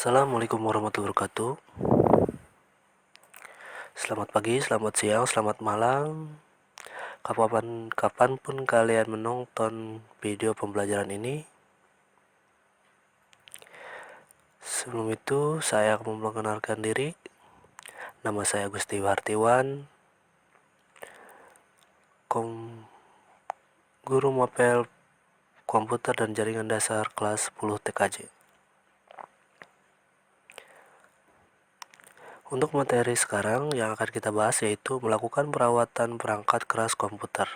Assalamualaikum warahmatullahi wabarakatuh. Selamat pagi, selamat siang, selamat malam. Kapanpun kalian menonton video pembelajaran ini. Sebelum itu, saya akan memperkenalkan diri. Nama saya Gusti Wartiwan, guru mapel komputer dan jaringan dasar kelas 10 TKJ. Untuk materi sekarang yang akan kita bahas yaitu melakukan perawatan perangkat keras komputer.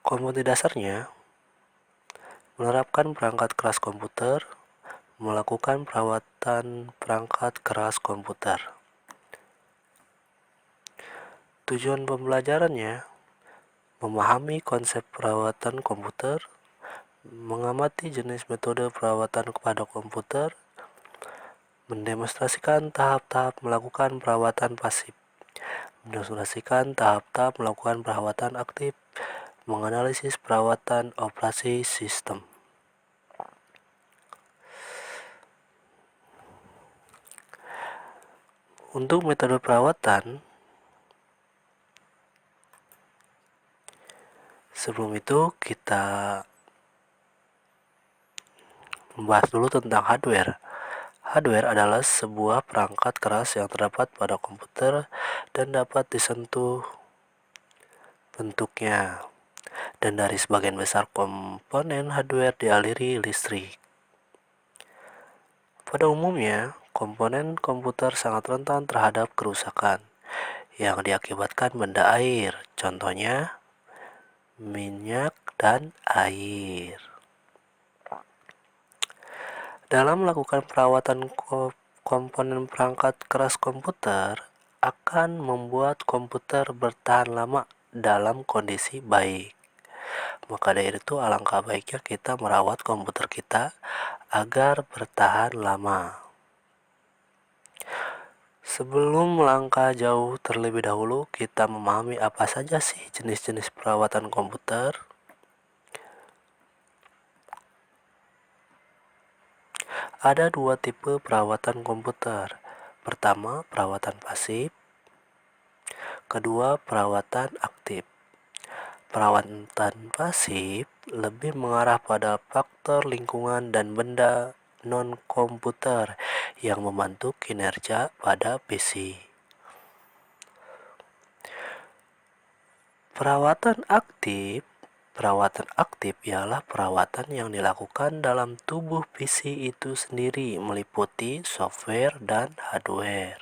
Komponen dasarnya, menerapkan perangkat keras komputer, melakukan perawatan perangkat keras komputer. Tujuan pembelajarannya, memahami konsep perawatan komputer, mengamati jenis metode perawatan kepada komputer, mendemonstrasikan tahap-tahap melakukan perawatan pasif, mendemonstrasikan tahap-tahap melakukan perawatan aktif, menganalisis perawatan operasi sistem. Untuk metode perawatan, sebelum itu kita membahas dulu tentang hardware. Hardware adalah sebuah perangkat keras yang terdapat pada komputer dan dapat disentuh bentuknya. Dan dari sebagian besar komponen hardware dialiri listrik. Pada umumnya, komponen komputer sangat rentan terhadap kerusakan yang diakibatkan benda air, contohnya minyak dan air. Dalam melakukan perawatan komponen perangkat keras komputer akan membuat komputer bertahan lama dalam kondisi baik. Maka dari itu alangkah baiknya kita merawat komputer kita agar bertahan lama. Sebelum melangkah jauh terlebih dahulu, kita memahami apa saja sih jenis-jenis perawatan komputer. Ada dua tipe perawatan komputer. Pertama, perawatan pasif. Kedua, perawatan aktif. Perawatan pasif lebih mengarah pada faktor lingkungan dan benda non-komputer yang membantu kinerja pada PC. Perawatan aktif ialah perawatan yang dilakukan dalam tubuh PC itu sendiri, meliputi software dan hardware.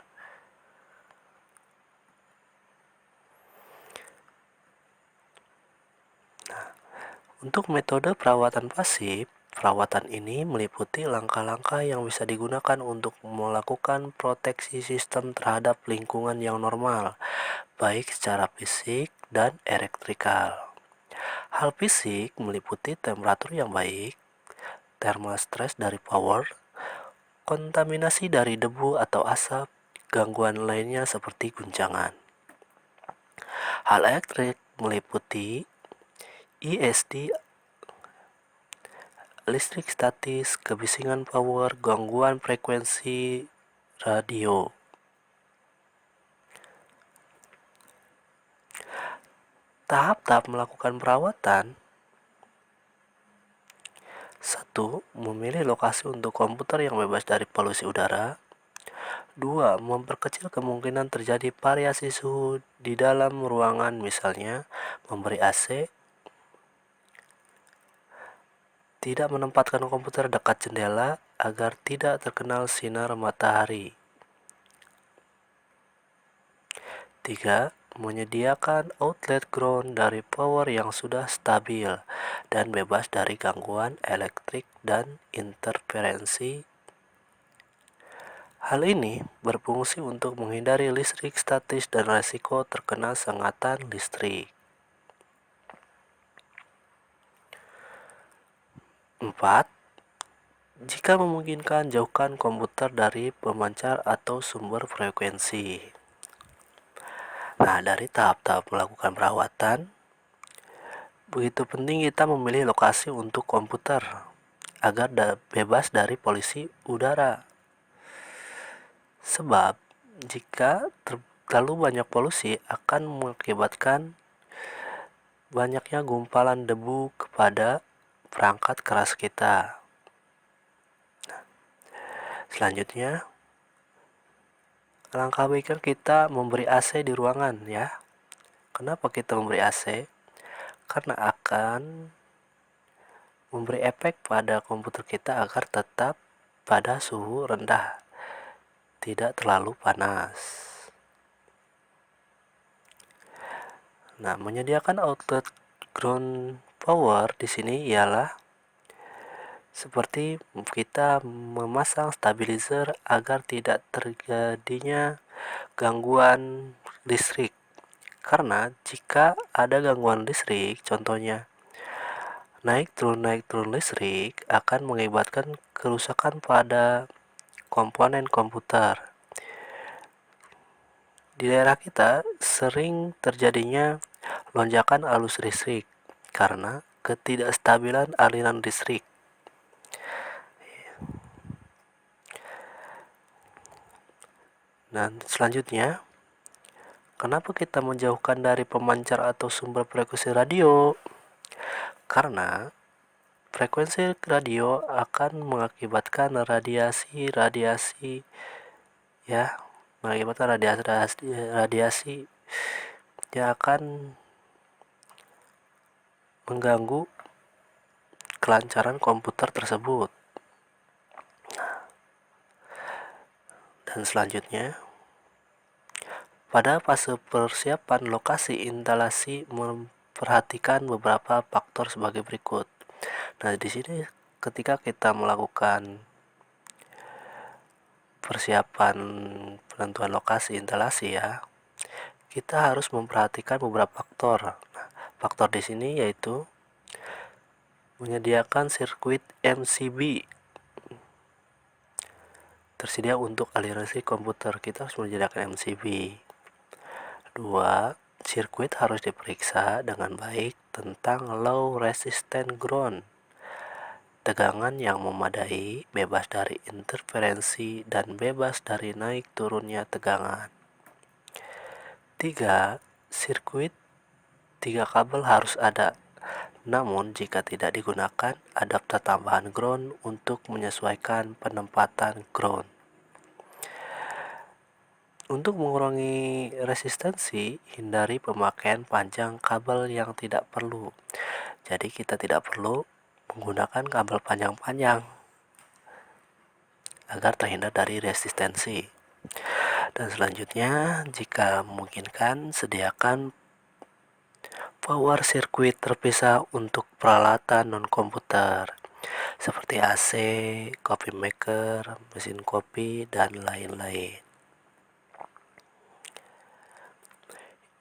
Untuk metode perawatan pasif, perawatan ini meliputi langkah-langkah yang bisa digunakan untuk melakukan proteksi sistem terhadap lingkungan yang normal, baik secara fisik dan elektrikal. Hal fisik meliputi temperatur yang baik, thermal stress dari power, kontaminasi dari debu atau asap, gangguan lainnya seperti guncangan. Hal elektrik meliputi ISD, listrik statis, kebisingan power, gangguan frekuensi radio. Tahap-tahap melakukan perawatan. 1. Memilih lokasi untuk komputer yang bebas dari polusi udara. 2. Memperkecil kemungkinan terjadi variasi suhu di dalam ruangan, misalnya memberi AC. Tidak menempatkan komputer dekat jendela agar tidak terkena sinar matahari. 3. Menyediakan outlet ground dari power yang sudah stabil dan bebas dari gangguan elektrik dan interferensi. Hal ini berfungsi untuk menghindari listrik statis dan risiko terkena sengatan listrik. 4. Jika memungkinkan, jauhkan komputer dari pemancar atau sumber frekuensi. Nah, dari tahap-tahap melakukan perawatan, begitu penting kita memilih lokasi untuk komputer agar bebas dari polusi udara. Sebab jika terlalu banyak polusi akan mengakibatkan banyaknya gumpalan debu kepada perangkat keras kita. Selanjutnya, alangkah baiknya kita memberi AC di ruangan ya. Kenapa kita memberi AC? Karena akan memberi efek pada komputer kita agar tetap pada suhu rendah, tidak terlalu panas. Nah, menyediakan outlet ground power di sini ialah seperti kita memasang stabilizer agar tidak terjadinya gangguan listrik. Karena jika ada gangguan listrik, contohnya naik turun listrik akan mengakibatkan kerusakan pada komponen komputer. Di daerah kita sering terjadinya lonjakan arus listrik karena ketidakstabilan aliran listrik. Dan selanjutnya, kenapa kita menjauhkan dari pemancar atau sumber frekuensi radio? Karena frekuensi radio akan mengakibatkan radiasi ya, mengakibatkan radiasi yang akan mengganggu kelancaran komputer tersebut. Dan selanjutnya, pada fase persiapan lokasi instalasi memperhatikan beberapa faktor sebagai berikut. Nah, di sini ketika kita melakukan persiapan penentuan lokasi instalasi ya, kita harus memperhatikan beberapa faktor. Nah, faktor di sini yaitu menyediakan sirkuit MCB tersedia untuk aliran listrik komputer. Kita harus menyediakan MCB. 2. Sirkuit harus diperiksa dengan baik tentang low resistant ground, tegangan yang memadai, bebas dari interferensi, dan bebas dari naik turunnya tegangan. 3. Sirkuit 3 kabel harus ada. Namun jika tidak digunakan, adapter tambahan ground untuk menyesuaikan penempatan ground. Untuk mengurangi resistensi, hindari pemakaian panjang kabel yang tidak perlu. Jadi kita tidak perlu menggunakan kabel panjang-panjang agar terhindar dari resistensi. Dan selanjutnya, jika memungkinkan, sediakan power circuit terpisah untuk peralatan non-komputer seperti AC, coffee maker, mesin kopi, dan lain-lain.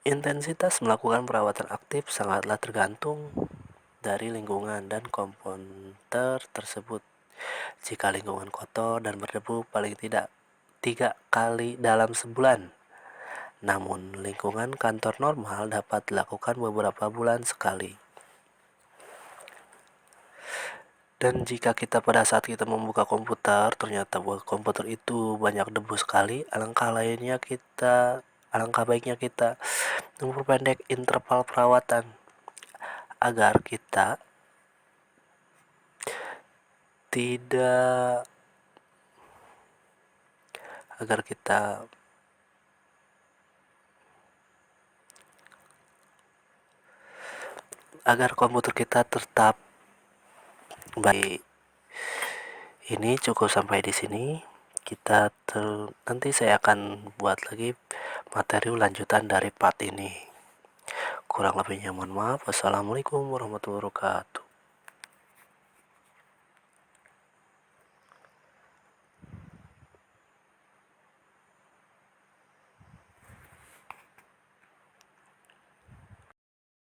Intensitas melakukan perawatan aktif sangatlah tergantung dari lingkungan dan komputer tersebut. Jika lingkungan kotor dan berdebu paling tidak 3 kali dalam sebulan. Namun lingkungan kantor normal dapat dilakukan beberapa bulan sekali. Dan jika kita pada saat kita membuka komputer ternyata komputer itu banyak debu sekali, alangkah baiknya kita memperpendek interval perawatan agar kita tidak agar komputer kita tetap baik. Ini cukup sampai di sini. Nanti saya akan buat lagi materi lanjutan dari part ini. Kurang lebihnya mohon maaf. Wassalamualaikum warahmatullahi wabarakatuh.